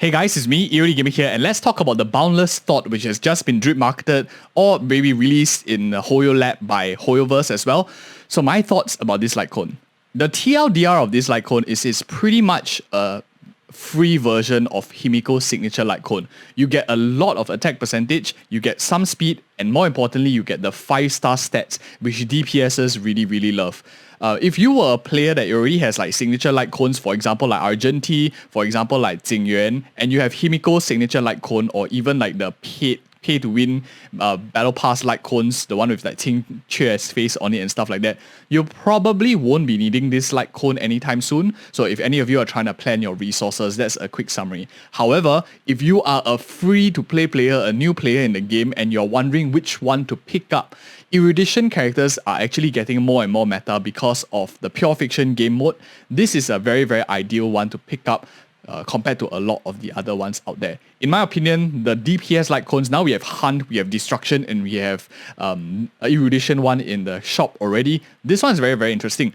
Hey guys, it's me, EODGamer here, and let's talk about the Boundless Thought, which has just been drip marketed or maybe released in the Hoyo Lab by Hoyoverse as well. So my thoughts about this Lightcone. The TLDR of this Lightcone is it's pretty much a free version of Himiko's signature Lightcone. You get a lot of attack percentage, you get some speed, and more importantly, you get the 5-star stats, which DPSers really love. If you were a player that already has like signature Lightcones, for example like Argenti, for example like Jingyuan, and you have Himiko's signature Lightcone, or even like the pay to win battle pass Lightcones, the one with like Ting Chue's face on it and stuff like that, you probably won't be needing this Lightcone anytime soon. So if any of you are trying to plan your resources, that's a quick summary. However, if you are a free-to-play player, a new player in the game, and you're wondering which one to pick up, Erudition characters are actually getting more and more meta because of the pure fiction game mode. This is a very ideal one to pick up compared to a lot of the other ones out there. In my opinion, the DPS Lightcones, now we have Hunt, we have Destruction, and we have Erudition one in the shop already. This one is very interesting.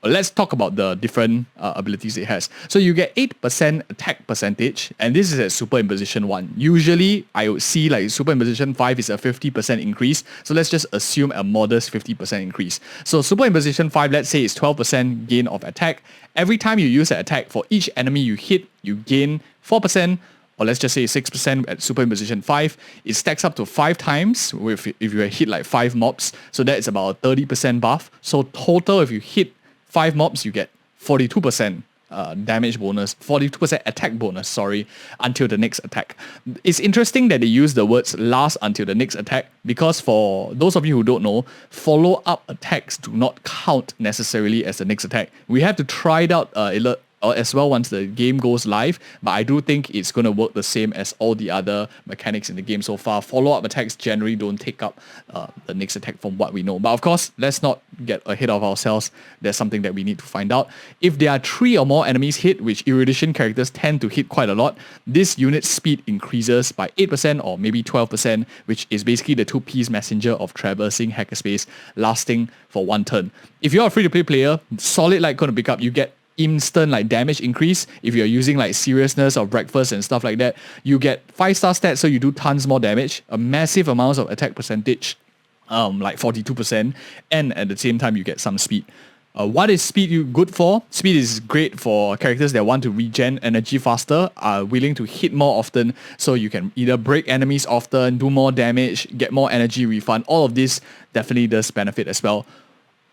Let's talk about the different abilities it has. So you get 8% attack percentage, and this is at Super Imposition 1. Usually, I would see like Super Imposition 5 is a 50% increase, so let's just assume a modest 50% increase. So Super Imposition 5, let's say, is 12% gain of attack. Every time you use an attack, for each enemy you hit, you gain 4%, or let's just say 6% at Super Imposition 5. It stacks up to 5 times if you hit like 5 mobs, so that's about a 30% buff. So total, if you hit 5 mobs, you get 42% damage bonus, 42% attack bonus, until the next attack. It's interesting that they use the words last until the next attack, because for those of you who don't know, follow-up attacks do not count necessarily as the next attack. We have to try it out as well once the game goes live, but I do think it's going to work the same as all the other mechanics in the game so far. Follow-up attacks generally don't take up the next attack from what we know. But of course, let's not get ahead of ourselves. There's something that we need to find out. If there are 3 or more enemies hit, which Erudition characters tend to hit quite a lot, this unit's speed increases by 8% or maybe 12%, which is basically the 2-piece messenger of traversing hackerspace lasting for 1 turn. If you're a free-to-play player, solid Lightcone to pick up, you get instant like damage increase. If you're using like seriousness or breakfast and stuff like that, you get 5-star stats, so you do tons more damage, a massive amounts of attack percentage, like 42%, and at the same time you get some speed. What is speed good for? Speed is great for characters that want to regen energy faster, are willing to hit more often, so you can either break enemies often, do more damage, get more energy refund. All of this definitely does benefit as well.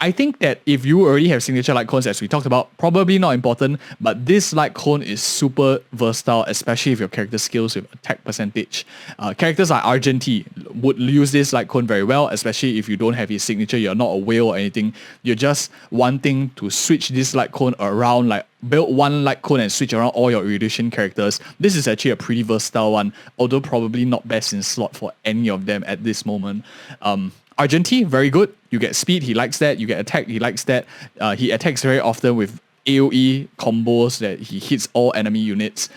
I think that if you already have signature Lightcones, as we talked about, probably not important, but this Lightcone is super versatile, especially if your character skills with attack percentage. Characters like Argenti would use this Lightcone very well, especially if you don't have his signature, you're not a whale or anything. You're just wanting to switch this Lightcone around, like build one Lightcone and switch around all your Erudition characters. This is actually a pretty versatile one, although probably not best in slot for any of them at this moment. Argenti, very good. You get speed, he likes that. You get attack, he likes that. He attacks very often with AoE combos that he hits all enemy units.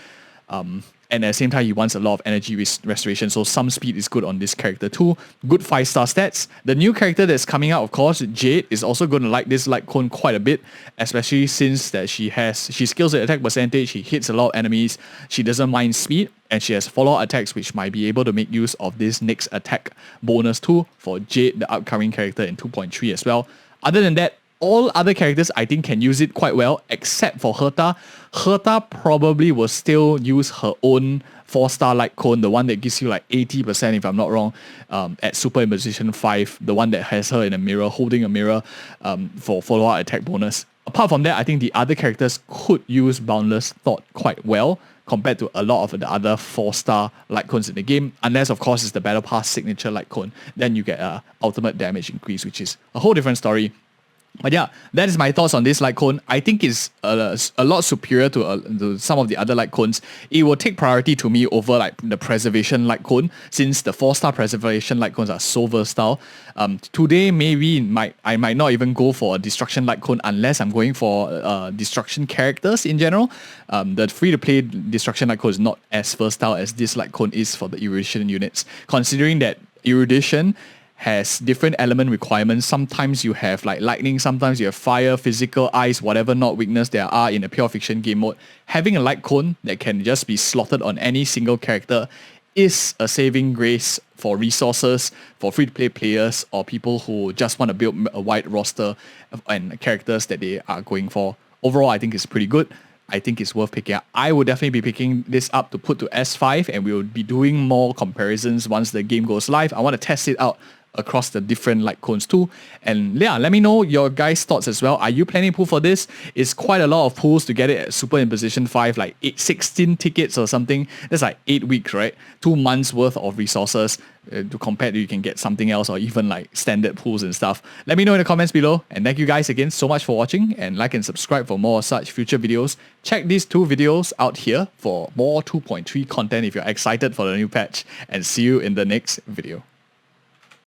And at the same time, he wants a lot of energy restoration, so some speed is good on this character too. Good 5-star stats. The new character that's coming out, of course, Jade, is also going to like this Lightcone quite a bit, especially since that she skills at attack percentage, she hits a lot of enemies, she doesn't mind speed, and she has follow-up attacks which might be able to make use of this next attack bonus too for Jade, the upcoming character in 2.3 as well. Other than that, all other characters I think can use it quite well, except for Herta. Herta probably will still use her own 4-star Lightcone, the one that gives you like 80% if I'm not wrong, at Super Imposition 5, the one that has her in a mirror, holding a mirror for follow-up attack bonus. Apart from that, I think the other characters could use Boundless Thought quite well compared to a lot of the other 4-star Lightcones in the game, unless of course it's the Battle Pass signature Lightcone. Then you get a ultimate damage increase, which is a whole different story. But yeah, that is my thoughts on this Lightcone. I think it's a lot superior to some of the other Lightcones. It will take priority to me over like the Preservation Lightcone, since the 4-star Preservation Lightcones are so versatile. Today, maybe I might not even go for a Destruction Lightcone unless I'm going for Destruction characters in general. The free-to-play Destruction Lightcone is not as versatile as this Lightcone is for the Erudition units, considering that Erudition has different element requirements. Sometimes you have like lightning, sometimes you have fire, physical, ice, whatever not weakness there are in a pure fiction game mode. Having a Lightcone that can just be slotted on any single character is a saving grace for resources, for free-to-play players, or people who just want to build a wide roster and characters that they are going for. Overall, I think it's pretty good. I think it's worth picking up. I would definitely be picking this up to put to S5, and we will be doing more comparisons once the game goes live. I want to test it out across the different Lightcones too. And yeah, let me know your guys' thoughts as well. Are you planning to pull for this? It's quite a lot of pulls to get it at Super in Position 5, like 16 tickets or something. That's like 8 weeks, right? 2 months worth of resources to compare to you can get something else or even like standard pulls and stuff. Let me know in the comments below. And thank you guys again so much for watching, and like and subscribe for more such future videos. Check these 2 videos out here for more 2.3 content if you're excited for the new patch, and see you in the next video.